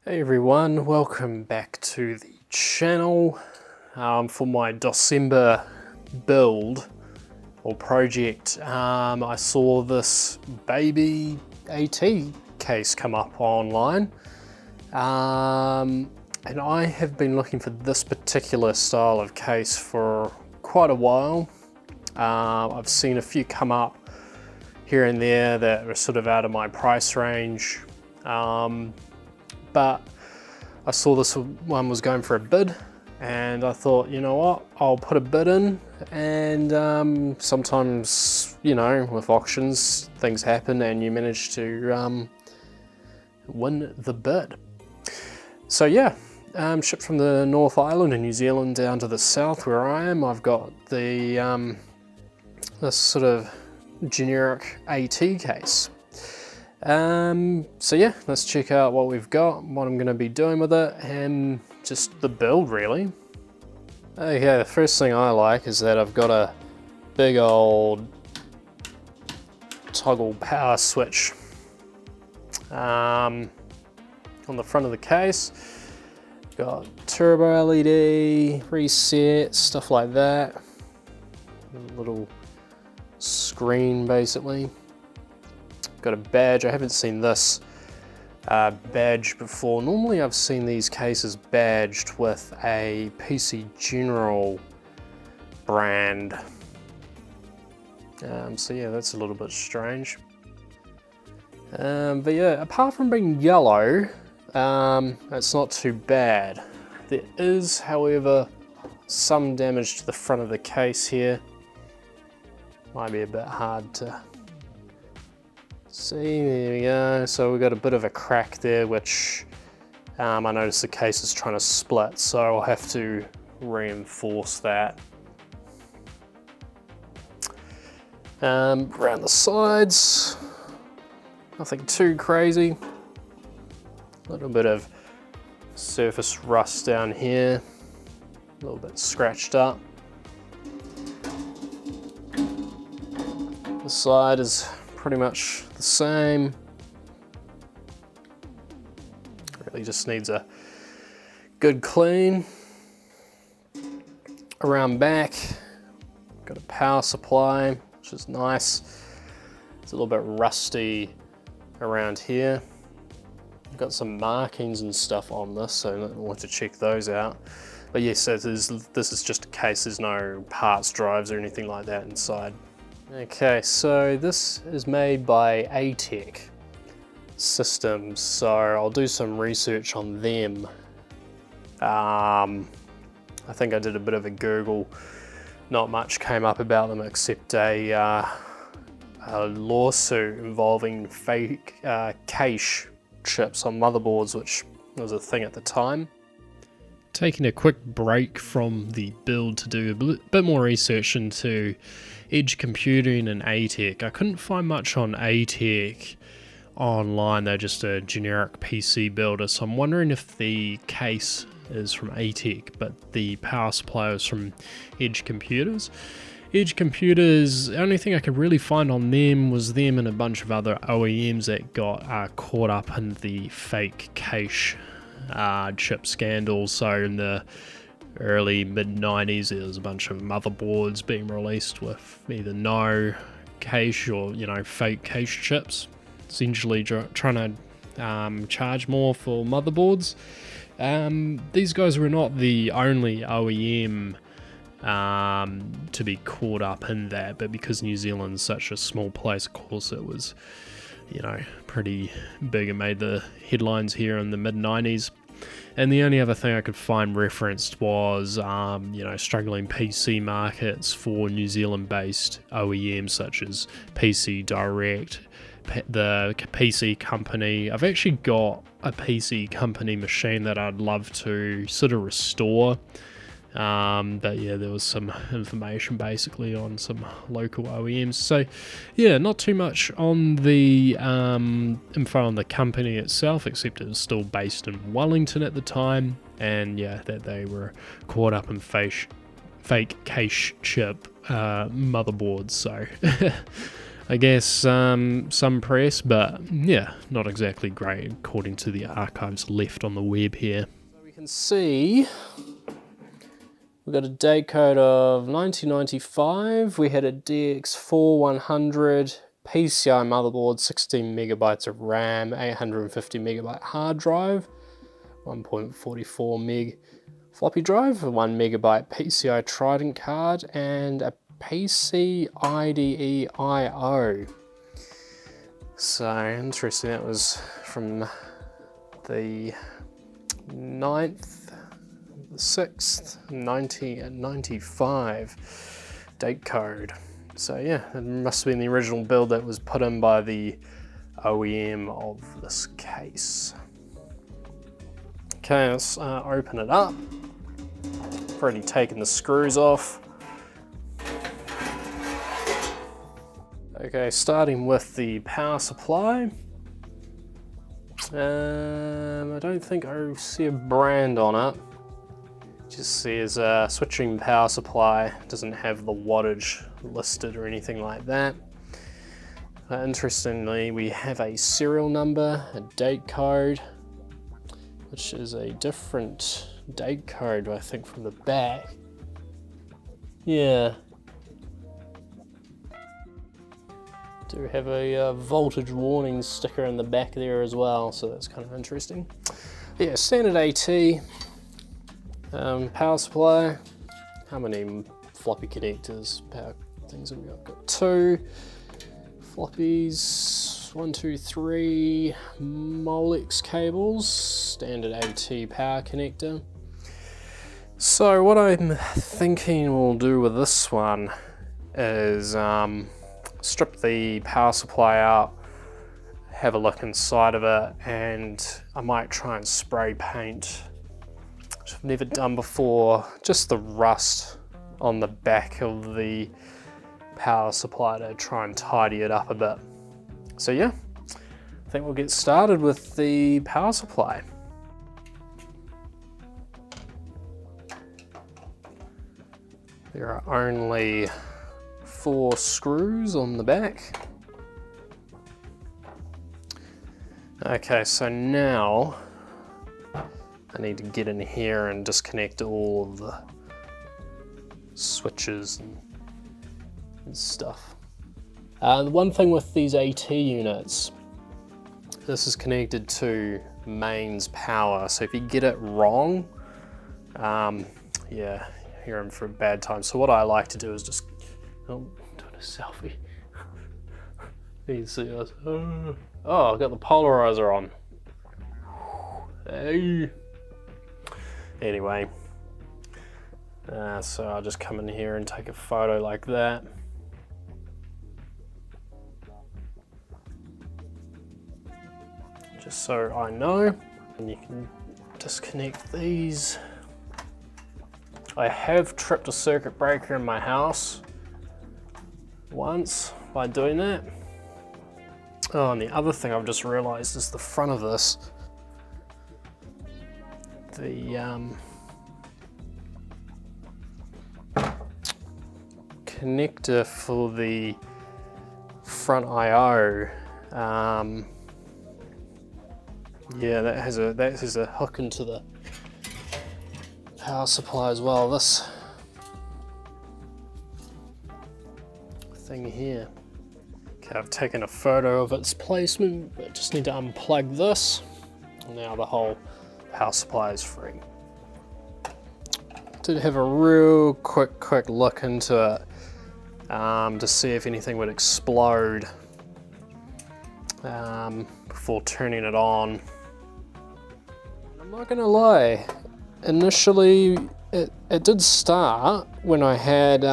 Hey everyone, welcome back to the channel. For my doscember build or project, I saw this baby AT case come up online, and I have been looking for this particular style of case for quite a while. I've seen a few come up here and there that are sort of out of my price range. But I saw this one was going for a bid, and I thought, you know what, I'll put a bid in, and sometimes, you know, with auctions, things happen and you manage to win the bid. So yeah, shipped from the North Island in New Zealand down to the south where I am. I've got the this sort of generic AT case. So yeah, let's check out what we've got, what I'm going to be doing with it, and just the build really. Okay, the first thing I like is that I've got a big old toggle power switch on the front of the case. Got turbo LED, reset, stuff like that. A little screen basically. Got a badge. I haven't seen this badge before. Normally I've seen these cases badged with a PC General brand. So yeah, that's a little bit strange. But yeah, apart from being yellow, it's not too bad. There is, however, some damage to the front of the case here. Might be a bit hard to see. There we go. So we've got a bit of a crack there, which I noticed the case is trying to split, so I'll have to reinforce that. Around the sides, nothing too crazy. A little bit of surface rust down here, a little bit scratched up. The side is pretty much the same. Really just needs a good clean. Around back, got a power supply, which is nice. It's a little bit rusty around here. I've got some markings and stuff on this, so I'll have to check those out. But yes, this is just a case, there's no parts, drives or anything like that inside. Okay, so this is made by ATEC Systems, so I'll do some research on them. I think I did a bit of a Google. Not much came up about them except a lawsuit involving fake cache chips on motherboards, which was a thing at the time. Taking a quick break from the build to do a bit more research into Edge Computing and ATEC. I couldn't find much on ATEC online, they're just a generic PC builder, so I'm wondering if the case is from ATEC but the power supply is from Edge Computers. Edge Computers, the only thing I could really find on them was them and a bunch of other OEMs that got caught up in the fake cache chip scandal. So in the early mid-90s there was a bunch of motherboards being released with either no cache or, you know, fake cache chips, essentially trying to charge more for motherboards. These guys were not the only OEM to be caught up in that, but because New Zealand's such a small place, of course it was, you know, pretty big and made the headlines here in the mid-90s. And the only other thing I could find referenced was, you know, struggling PC markets for New Zealand-based OEMs such as PC Direct, the PC Company. I've actually got a PC Company machine that I'd love to sort of restore. But yeah, there was some information basically on some local OEMs. So yeah, not too much on the info on the company itself, except it was still based in Wellington at the time, and yeah, that they were caught up in fake cache chip motherboards. So I guess some press, but yeah, not exactly great according to the archives left on the web here. So we can see we've got a date code of 1995. We had a DX4100 PCI motherboard, 16 megabytes of RAM, 850 megabyte hard drive, 1.44 meg floppy drive, a 1 megabyte PCI Trident card, and a PC IDE IO. So interesting, that was from the 9th, 6th, 1995 date code. So yeah, it must have been the original build that was put in by the OEM of this case. Okay, let's open it up. I've already taken the screws off. Okay, starting with the power supply. I don't think I see a brand on it. Just says switching power supply. Doesn't have the wattage listed or anything like that. Interestingly, we have a serial number, a date code, which is a different date code, I think, from the back. Yeah. Do have a voltage warning sticker in the back there as well, so that's kind of interesting. Yeah, standard AT, power supply. How many floppy connectors, power things have we got? Got 2 floppies, 1, 2, 3 Molex cables, standard AT power connector. So what I'm thinking we'll do with this one is strip the power supply out, have a look inside of it, and I might try and spray paint, which I've never done before, just the rust on the back of the power supply to try and tidy it up a bit. So yeah, I think we'll get started with the power supply. There are only 4 screws on the back. Okay, so now I need to get in here and disconnect all of the switches and stuff. The one thing with these AT units, this is connected to mains power, so if you get it wrong, yeah, you're in for a bad time. So what I like to do is just, oh, doing a selfie. You can see us. Oh, I've got the polarizer on. Hey. Anyway, so I'll just come in here and take a photo like that. Just so I know. And you can disconnect these. I have tripped a circuit breaker in my house once by doing that. Oh, and the other thing I've just realized is the front of this. The connector for the front I/O. Yeah, that has a hook into the power supply as well. This thing here. Okay, I've taken a photo of its placement, but just need to unplug this. And now the whole power supply is free. Did have a real quick look into it to see if anything would explode before turning it on. I'm not gonna lie, initially it did start when I had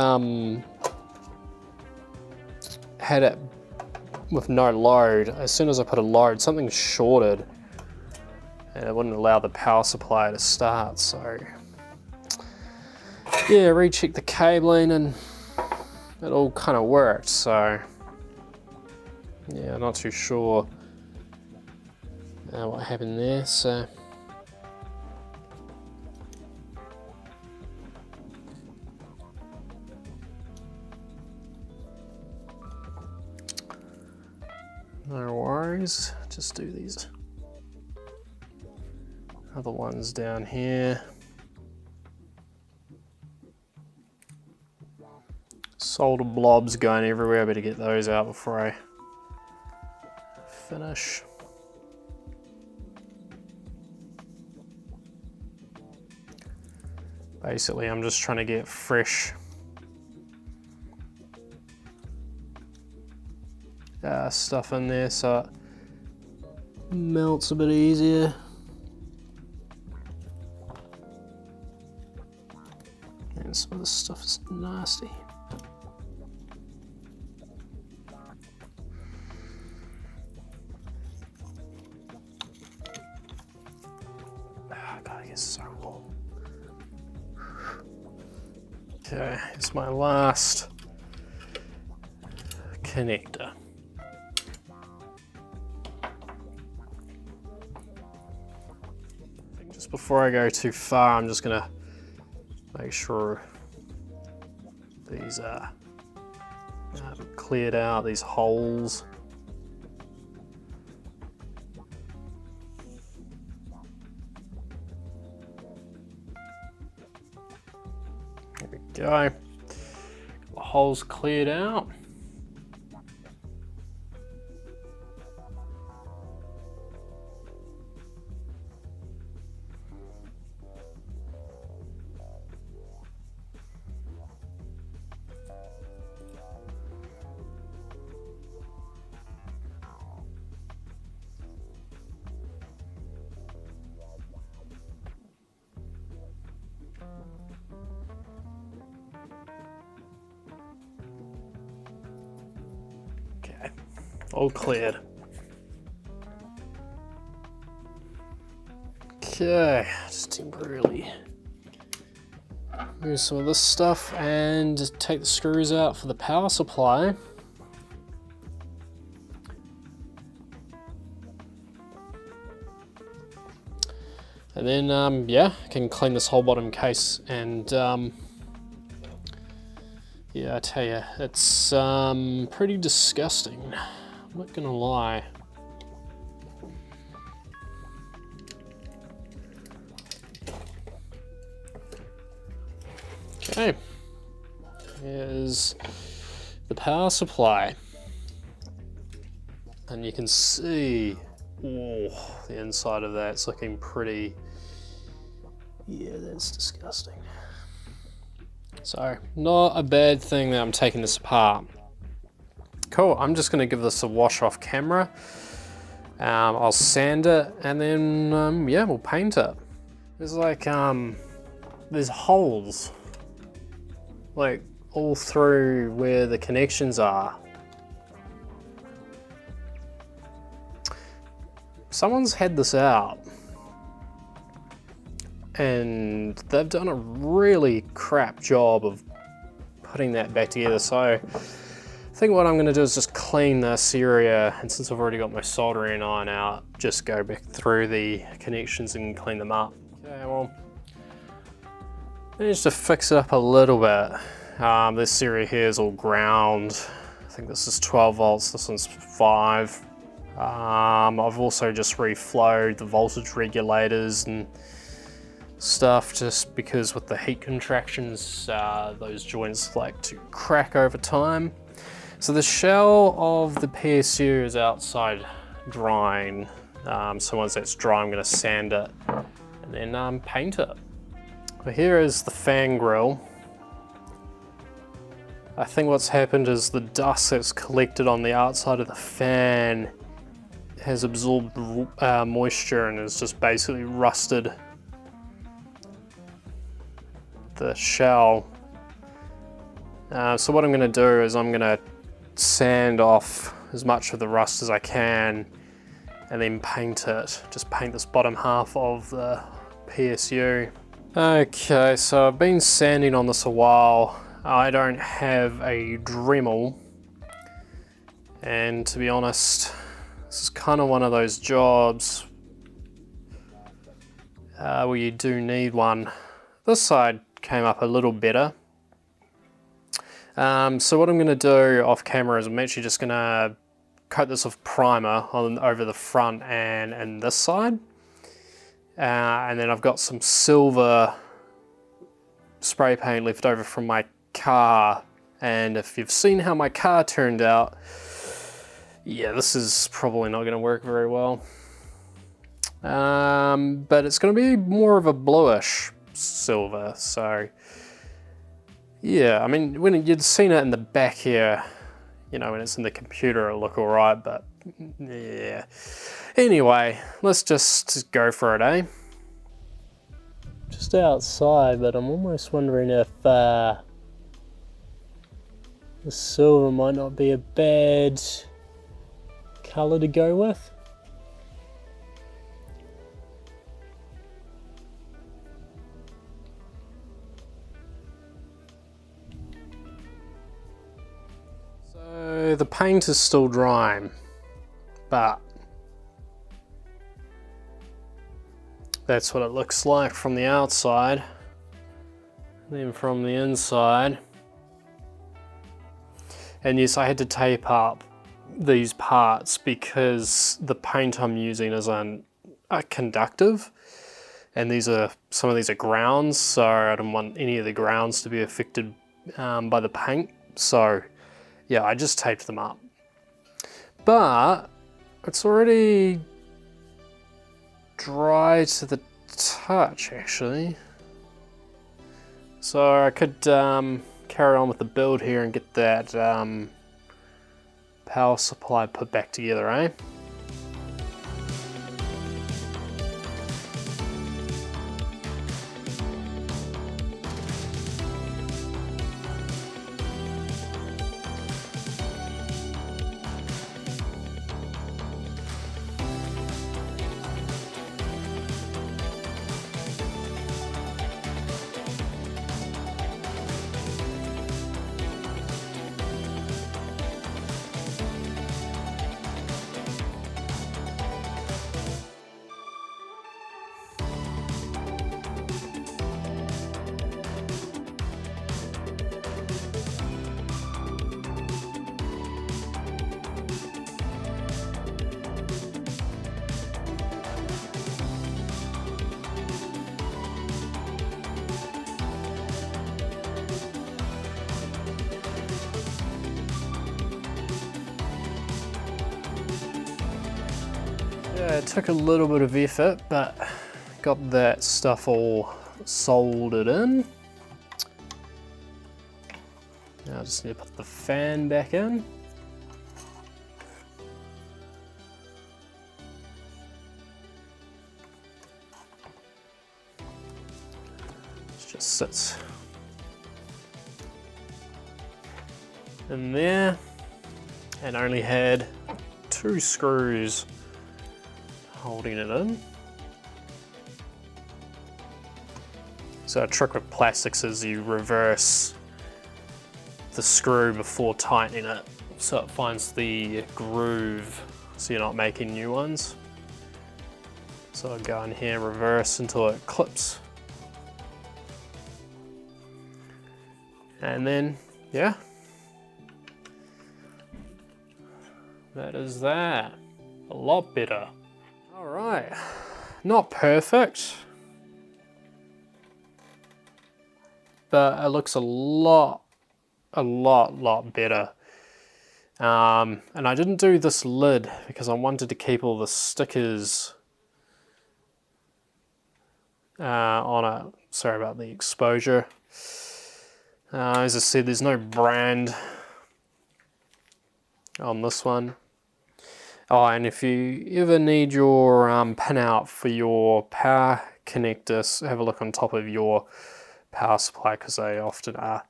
it with no load. As soon as I put a load, something shorted and it wouldn't allow the power supply to start. So yeah, rechecked the cabling and it all kind of worked. So yeah, not too sure what happened there. So No worries, just do these other ones down here. Solder blobs going everywhere, I better get those out before I finish. Basically, I'm just trying to get fresh stuff in there so it melts a bit easier. And some of this stuff is nasty. God, it gets so warm. Okay, it's my last connector. I think just before I go too far, I'm just gonna make sure these are cleared out, these holes. There we go. The holes cleared out. Okay, all cleared. Okay, just temporarily move some of this stuff and take the screws out for the power supply. And then, yeah, I can clean this whole bottom case and yeah, I tell you, it's pretty disgusting. I'm not gonna lie. Okay, here's the power supply. And you can see, oh, the inside of that's looking pretty, yeah, that's disgusting. So, not a bad thing that I'm taking this apart. Cool, I'm just gonna give this a wash off camera. I'll sand it and then, yeah, we'll paint it. There's like, there's holes, like all through where the connections are. Someone's had this out and they've done a really crap job of putting that back together. So I think what I'm going to do is just clean this area, and since I've already got my soldering iron out, just go back through the connections and clean them up. Okay, well, managed to fix it up a little bit. This area here is all ground. I think this is 12 volts, this one's 5. I've also just reflowed the voltage regulators and stuff, just because with the heat contractions, those joints like to crack over time. So the shell of the PSU is outside drying. So once that's dry, I'm going to sand it and then paint it. Well, here is the fan grill. I think what's happened is the dust that's collected on the outside of the fan has absorbed moisture and has just basically rusted the shell. So what I'm going to do is I'm going to sand off as much of the rust as I can and then paint it. Just paint this bottom half of the PSU. Okay, so I've been sanding on this a while. I don't have a Dremel, and to be honest, this is kind of one of those jobs where you do need one. This side came up a little better. So what I'm going to do off camera is I'm actually just going to coat this with primer over the front and this side. And then I've got some silver spray paint left over from my car. And if you've seen how my car turned out, yeah, this is probably not going to work very well. But it's going to be more of a bluish silver, so yeah, I mean, when you'd seen it in the back here, you know, when it's in the computer, it'll look alright, but yeah. Anyway, let's just go for it, eh? Just outside, but I'm almost wondering if the silver might not be a bad colour to go with. So the paint is still drying, but that's what it looks like from the outside. Then from the inside. And yes, I had to tape up these parts because the paint I'm using isn't conductive, and some of these are grounds, so I don't want any of the grounds to be affected by the paint. So yeah, I just taped them up. But it's already dry to the touch, actually. So I could carry on with the build here and get that power supply put back together, eh? Yeah, it took a little bit of effort, but got that stuff all soldered in. Now I just need to put the fan back in. It just sits in there, and only had 2 screws holding it in. So a trick with plastics is you reverse the screw before tightening it, so it finds the groove, so you're not making new ones. So I'll go in here, reverse until it clips. And then, yeah. That is that. A lot better. All right, not perfect, but it looks a lot better. And I didn't do this lid because I wanted to keep all the stickers on it. Sorry about the exposure. As I said, there's no brand on this one. Oh, and if you ever need your pinout for your power connector, have a look on top of your power supply, because they often are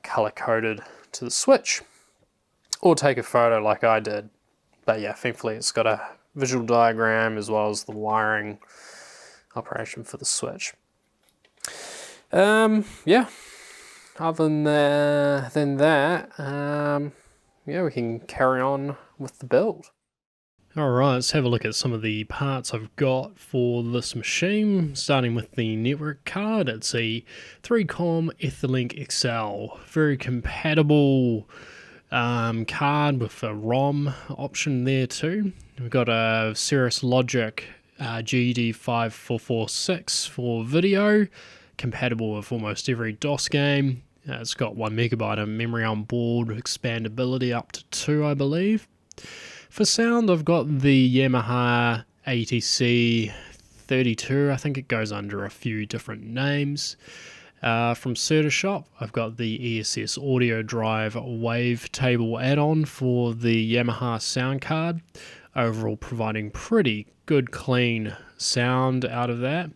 color coded to the switch. Or take a photo like I did. But yeah, thankfully it's got a visual diagram as well as the wiring operation for the switch. Yeah, other than that, yeah, we can carry on with the build. Alright, let's have a look at some of the parts I've got for this machine, starting with the network card. It's a 3-COM Etherlink XL, very compatible card with a ROM option there too. We've got a Cirrus Logic GD5446 for video, compatible with almost every DOS game. It's got 1MB of memory on board, expandability up to 2, I believe. For sound, I've got the Yamaha ATC 32, I think it goes under a few different names. From Certashop, I've got the ESS Audio Drive Wavetable add-on for the Yamaha sound card, overall providing pretty good clean sound out of that.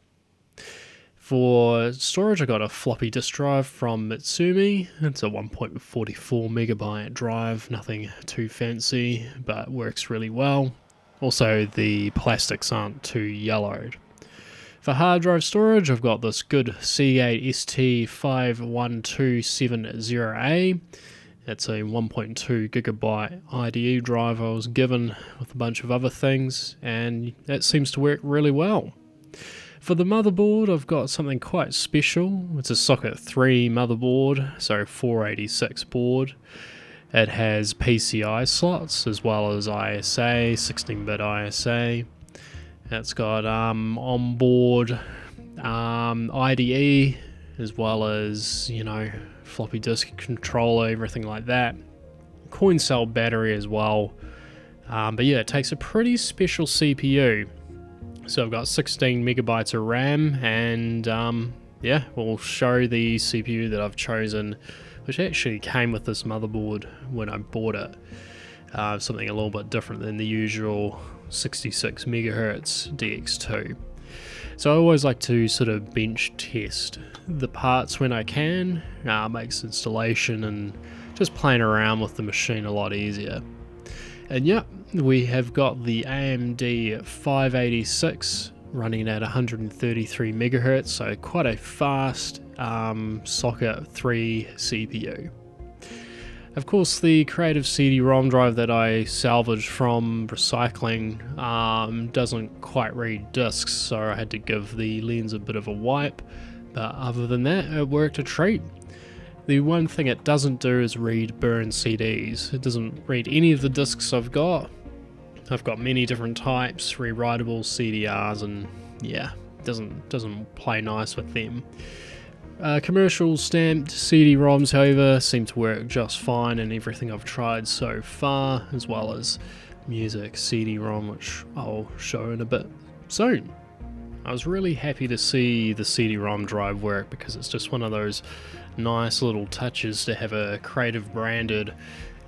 For storage, I got a floppy disk drive from Mitsumi. It's a 1.44MB drive, nothing too fancy, but works really well. Also, the plastics aren't too yellowed. For hard drive storage, I've got this good Seagate ST51270A. It's a 1.2GB IDE drive I was given with a bunch of other things, and that seems to work really well. For the motherboard, I've got something quite special. It's a socket 3 motherboard, so 486 board. It has PCI slots as well as ISA, 16-bit ISA. It's got onboard IDE as well as, floppy disk controller, everything like that. Coin cell battery as well. But yeah, it takes a pretty special CPU. So I've got 16MB of RAM, and we'll show the CPU that I've chosen, which actually came with this motherboard when I bought it. Something a little bit different than the usual 66MHz DX2. So I always like to sort of bench test the parts when I can. Makes installation and just playing around with the machine a lot easier. And yep, we have got the AMD 586 running at 133MHz, so quite a fast socket 3 CPU. Of course, the Creative CD-ROM drive that I salvaged from recycling doesn't quite read discs, so I had to give the lens a bit of a wipe, but other than that, it worked a treat. The one thing it doesn't do is read burned CDs. It doesn't read any of the discs I've got. I've got many different types, rewritables, CDRs, and yeah, it doesn't play nice with them. Commercial stamped CD-ROMs, however, seem to work just fine in everything I've tried so far, as well as music CD-ROM, which I'll show in a bit soon. I was really happy to see the CD-ROM drive work because it's just one of those nice little touches to have a Creative branded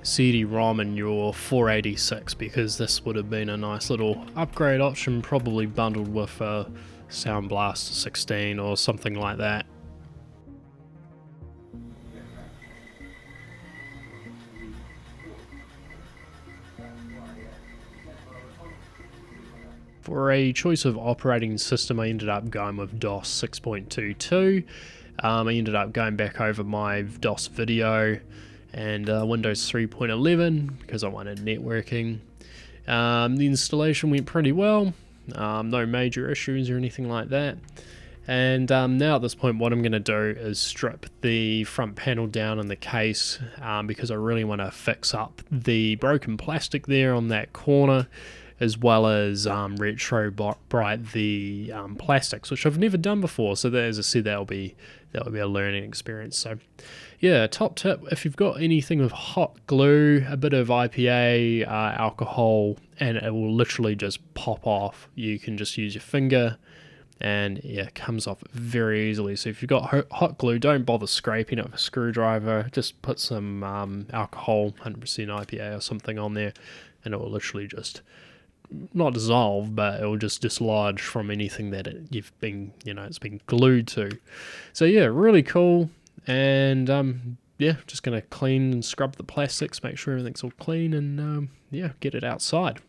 CD-ROM in your 486, because this would have been a nice little upgrade option, probably bundled with a Sound Blaster 16 or something like that. For a choice of operating system, I ended up going with DOS 6.22. I ended up going back over my DOS video and Windows 3.11 because I wanted networking. The installation went pretty well, no major issues or anything like that. And now at this point, what I'm going to do is strip the front panel down in the case because I really want to fix up the broken plastic there on that corner, as well as retrobright the plastics, which I've never done before. So that, as I said, that'll be a learning experience. So yeah, top tip, if you've got anything with hot glue, a bit of IPA, alcohol, and it will literally just pop off, you can just use your finger, and yeah, it comes off very easily. So if you've got hot glue, don't bother scraping it with a screwdriver, just put some alcohol, 100% IPA or something on there, and it will literally just not dissolve, but it will just dislodge from anything that it's been glued to. So yeah, really cool. And yeah, just gonna clean and scrub the plastics, make sure everything's all clean, and yeah, get it outside.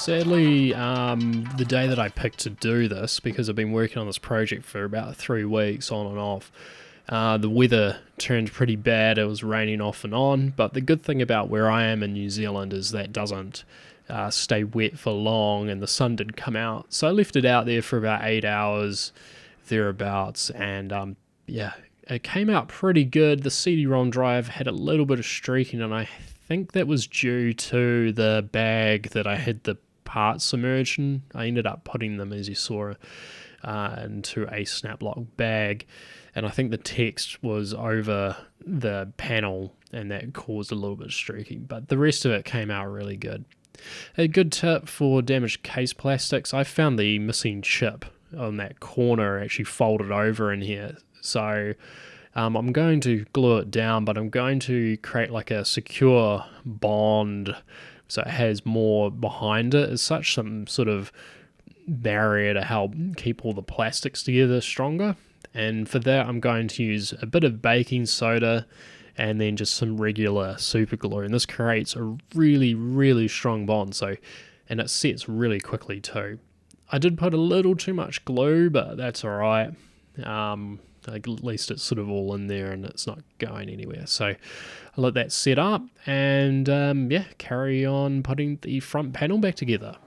Sadly, the day that I picked to do this, because I've been working on this project for about 3 weeks on and off, the weather turned pretty bad. It was raining off and on, but the good thing about where I am in New Zealand is that doesn't stay wet for long, and the sun did come out. So I left it out there for about 8 hours, thereabouts, and yeah, it came out pretty good. The CD-ROM drive had a little bit of streaking, and I think that was due to the bag that I had the parts submerged in. I ended up putting them, as you saw, into a snap lock bag, and I think the text was over the panel, and that caused a little bit of streaking, but the rest of it came out really good. A good tip for damaged case plastics: I found the missing chip on that corner actually folded over in here, so I'm going to glue it down, but I'm going to create like a secure bond so it has more behind it as such, some sort of barrier to help keep all the plastics together stronger. And for that, I'm going to use a bit of baking soda and then just some regular super glue, and this creates a really strong bond, and it sets really quickly too. I did put a little too much glue, but that's alright. At least it's sort of all in there and it's not going anywhere. So I'll let that set up and yeah, carry on putting the front panel back together.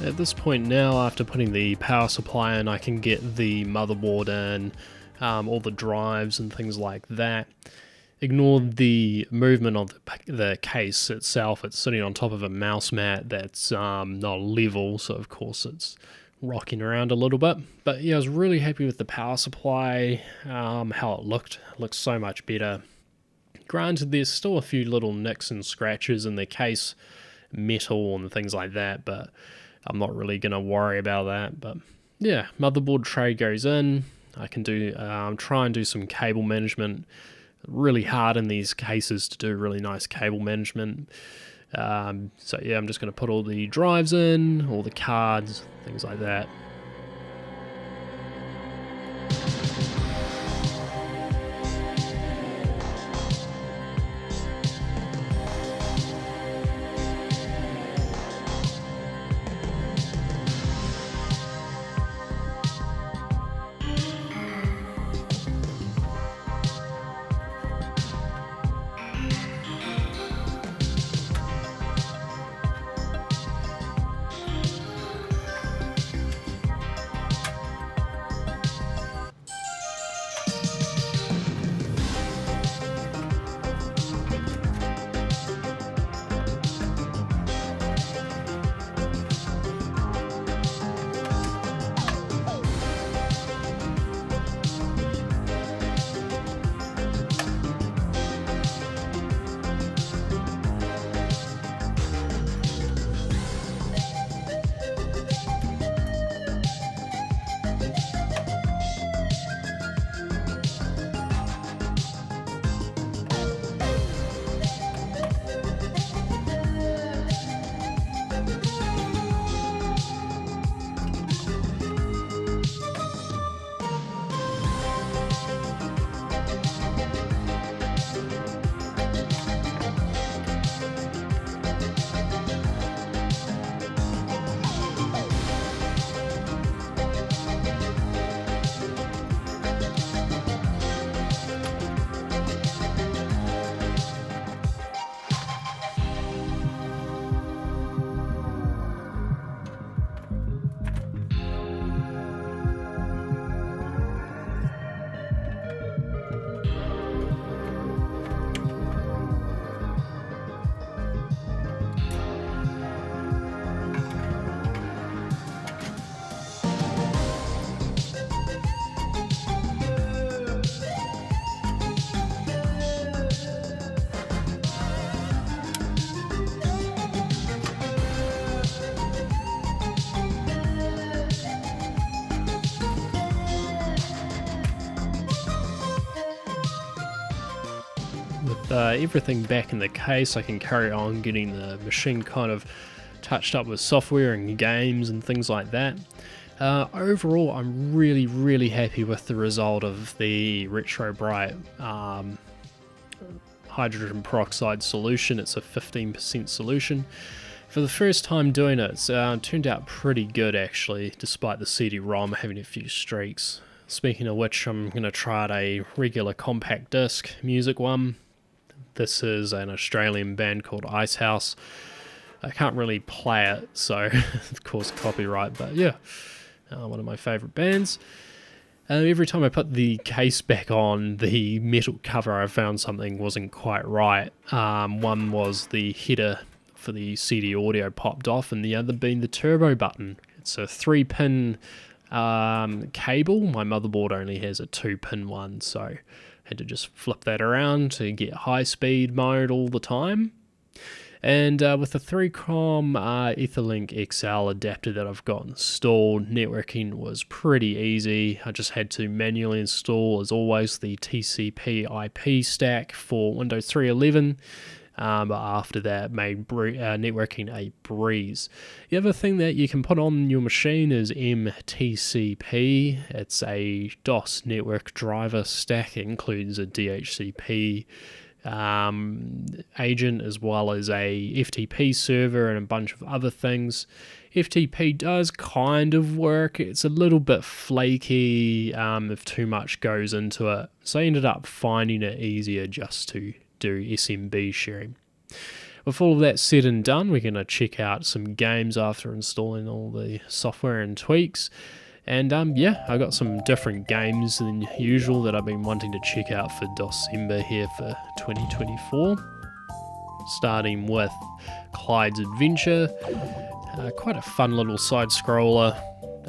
At this point now, after putting the power supply in, I can get the motherboard in, all the drives and things like that. Ignore the movement of the case itself. It's sitting on top of a mouse mat that's not level, so of course it's rocking around a little bit. But yeah, I was really happy with the power supply, how it looked. It looks so much better. Granted, there's still a few little nicks and scratches in the case metal and things like that, but I'm not really going to worry about that. But yeah, motherboard tray goes in. I can do try and do some cable management. Really hard in these cases to do really nice cable management. So yeah, I'm just going to put all the drives in, all the cards, things like that. everything back in the case, I can carry on getting the machine kind of touched up with software and games and things like that. Overall, I'm really happy with the result of the retrobright hydrogen peroxide solution. It's a 15% solution. For the first time doing it, it's turned out pretty good actually, despite the CD-ROM having a few streaks. Speaking of which, I'm going to try out a regular compact disc music one. This is an Australian band called Icehouse. I can't really play it, so of course copyright, but yeah, one of my favourite bands. Every time I put the case back on the metal cover, I found something wasn't quite right. One was the header for the CD audio popped off, and the other being the turbo button. It's a 3-pin cable. My motherboard only has a 2-pin one, so I had to just flip that around to get high speed mode all the time. And with the 3COM Etherlink XL adapter that I've got installed, networking was pretty easy. I just had to manually install, as always, the TCP IP stack for Windows 3.11. But after that, made networking a breeze. The other thing that you can put on your machine is MTCP. It's a DOS network driver stack. It includes a DHCP agent as well as a FTP server and a bunch of other things. FTP does kind of work. It's a little bit flaky if too much goes into it. So I ended up finding it easier just to do SMB sharing. With all of that said and done, we're going to check out some games after installing all the software and tweaks. And yeah, I got some different games than usual that I've been wanting to check out for doscember here for 2024. Starting with Clyde's Adventure, quite a fun little side scroller.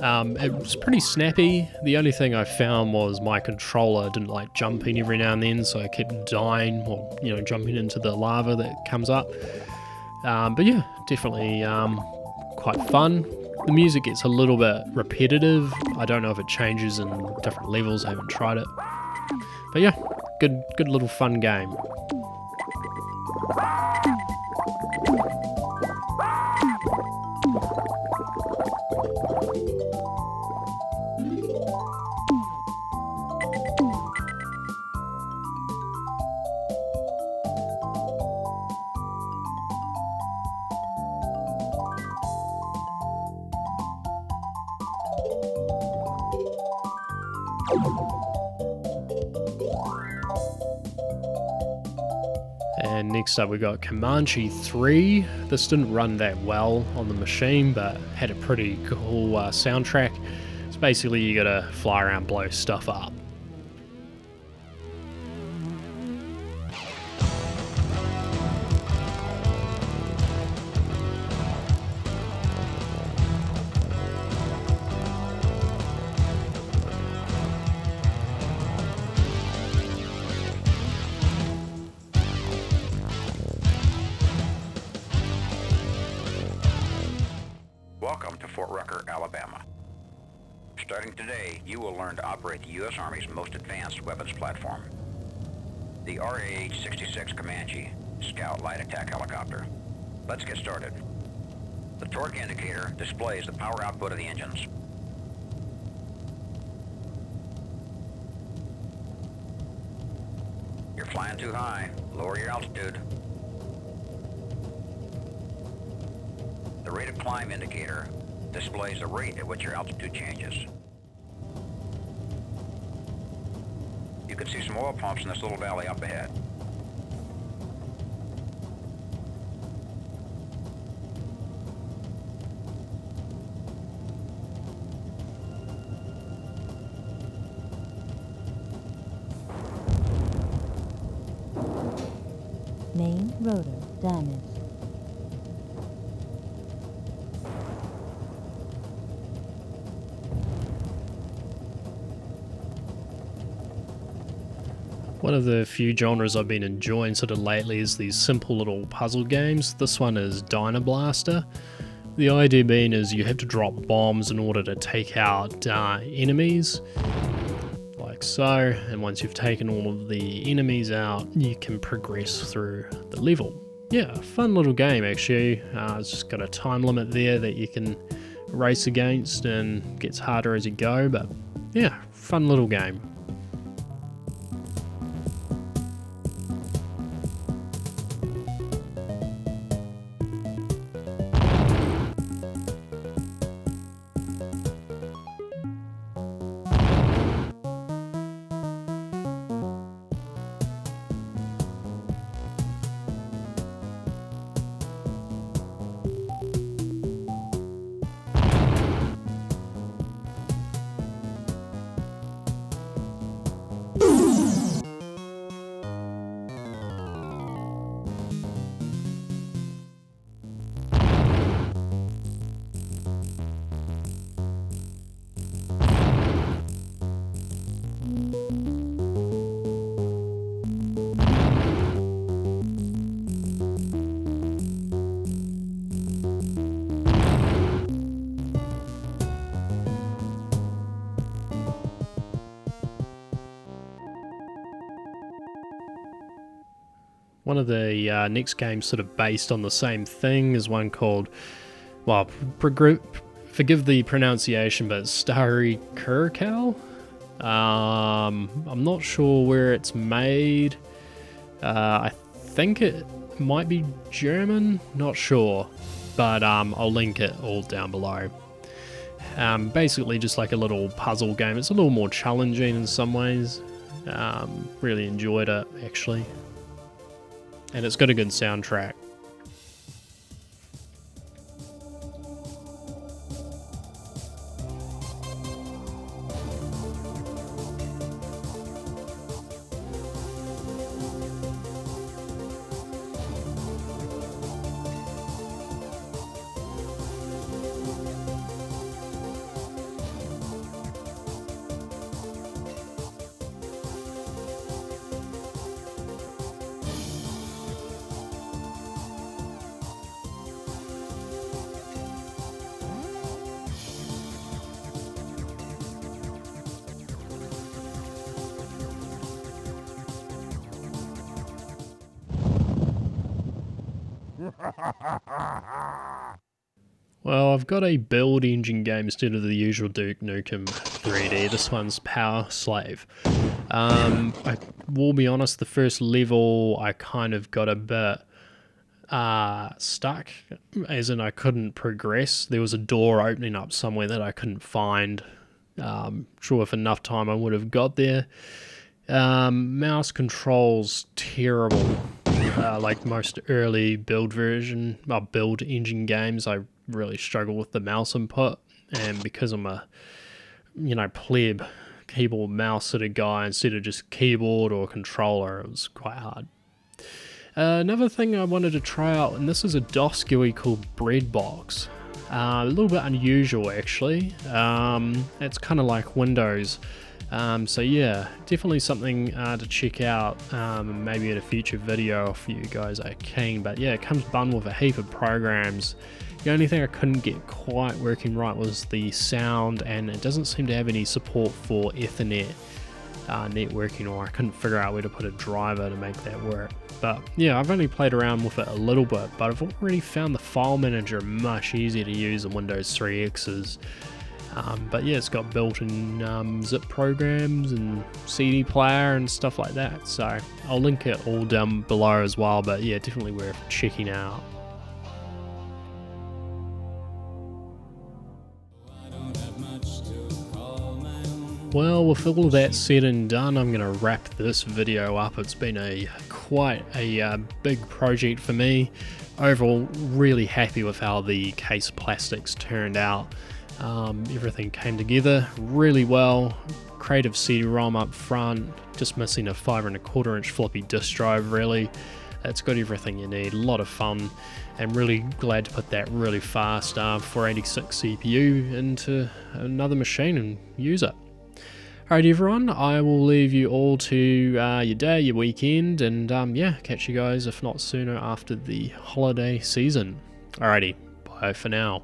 It was pretty snappy. The only thing I found was my controller didn't like jumping every now and then, so I kept dying or jumping into the lava that comes up. But yeah, definitely quite fun. The music gets a little bit repetitive. I don't know if it changes in different levels. I haven't tried it. But yeah, good little fun game. And next up we got Comanche 3. This didn't run that well on the machine, but had a pretty cool soundtrack. It's basically you gotta fly around, blow stuff up. Welcome to Fort Rucker, Alabama. Starting today, you will learn to operate the U.S. Army's most advanced weapons platform, the RAH-66 Comanche Scout Light Attack Helicopter. Let's get started. The torque indicator displays the power output of the engines. You're flying too high. Lower your altitude. The rate of climb indicator displays the rate at which your altitude changes. You can see some oil pumps in this little valley up ahead. Main rotor damaged. One of the few genres I've been enjoying sort of lately is these simple little puzzle games. This one is Dynablaster. The idea being is you have to drop bombs in order to take out enemies, like like so, and once you've taken all of the enemies out, you can progress through the level. Yeah, fun little game actually. It's just got a time limit there that you can race against, and gets harder as you go, but yeah, fun little game. One of the next games sort of based on the same thing is one called, well, forgive the pronunciation, but Starry Curacao. I'm not sure where it's made. I think it might be German, not sure, but I'll link it all down below. Basically just like a little puzzle game. It's a little more challenging in some ways. Really enjoyed it actually. And it's got a good soundtrack. Well, I've got a build engine game instead of the usual Duke Nukem 3D. This one's Power Slave. I will be honest, the first level I kind of got a bit stuck, as in I couldn't progress. There was a door opening up somewhere that I couldn't find. Sure, with enough time I would have got there. Mouse controls terrible. Like most early build engine games, I really struggle with the mouse input, and because I'm a pleb keyboard mouse sort of guy instead of just keyboard or controller, it was quite hard. Another thing I wanted to try out, and this is a DOS GUI called Breadbox. A little bit unusual actually. It's kind of like Windows. So yeah, definitely something to check out, maybe in a future video if you guys are keen. But yeah, it comes bundled with a heap of programs. The only thing I couldn't get quite working right was the sound, and it doesn't seem to have any support for Ethernet networking, or I couldn't figure out where to put a driver to make that work. But yeah, I've only played around with it a little bit, but I've already found the file manager much easier to use than Windows 3X's. But yeah, it's got built-in zip programs and CD player and stuff like that, so I'll link it all down below as well. But yeah, definitely worth checking out. Well, with all of that said and done, I'm going to wrap this video up. It's been quite a big project for me. Overall, really happy with how the case plastics turned out. Everything came together really well. Creative CD-ROM up front, just missing a 5¼ inch floppy disk drive really. It's got everything you need, a lot of fun, and really glad to put that really fast 486 CPU into another machine and use it. Alright everyone, I will leave you all to your day, your weekend, and yeah, catch you guys if not sooner after the holiday season. Alrighty, bye for now.